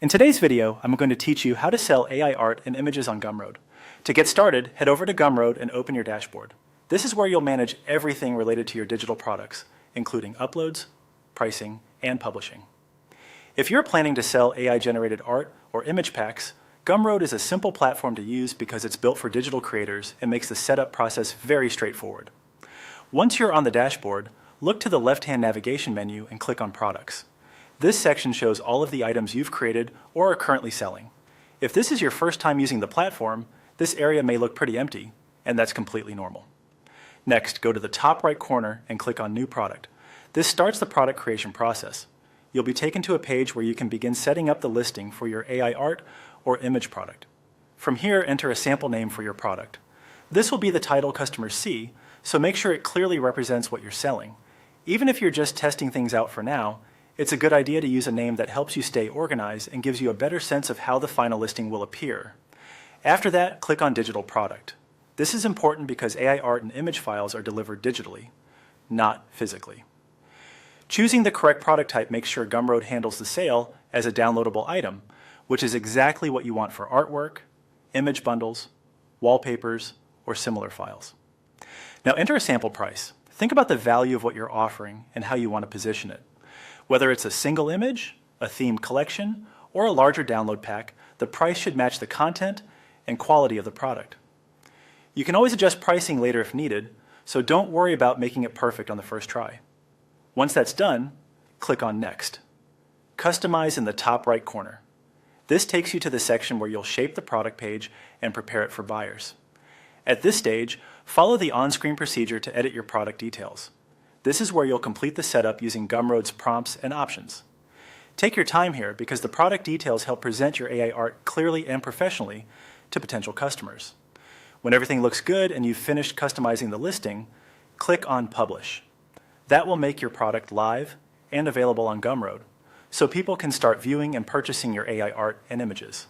In today's video, I'm going to teach you how to sell AI art and images on Gumroad. To get started, head over to Gumroad and open your dashboard. This is where you'll manage everything related to your digital products, including uploads, pricing, and publishing. If you're planning to sell AI-generated art or image packs, Gumroad is a simple platform to use because it's built for digital creators and makes the setup process very straightforward. Once you're on the dashboard, look to the left-hand navigation menu and click on Products. This section shows all of the items you've created or are currently selling. If this is your first time using the platform, this area may look pretty empty, and that's completely normal. Next, go to the top right corner and click on New Product. This starts the product creation process. You'll be taken to a page where you can begin setting up the listing for your AI art or image product. From here, enter a sample name for your product. This will be the title customers see, so make sure it clearly represents what you're selling. Even if you're just testing things out for now, it's a good idea to use a name that helps you stay organized and gives you a better sense of how the final listing will appear. After that, click on Digital Product. This is important because AI art and image files are delivered digitally, not physically. Choosing the correct product type makes sure Gumroad handles the sale as a downloadable item, which is exactly what you want for artwork, image bundles, wallpapers, or similar files. Now enter a sample price. Think about the value of what you're offering and how you want to position it. Whether it's a single image, a themed collection, or a larger download pack, the price should match the content and quality of the product. You can always adjust pricing later if needed, so don't worry about making it perfect on the first try. Once that's done, click on Next. Customize in the top right corner. This takes you to the section where you'll shape the product page and prepare it for buyers. At this stage, follow the on-screen procedure to edit your product details. This is where you'll complete the setup using Gumroad's prompts and options. Take your time here because the product details help present your AI art clearly and professionally to potential customers. When everything looks good and you've finished customizing the listing, click on Publish. That will make your product live and available on Gumroad, so people can start viewing and purchasing your AI art and images.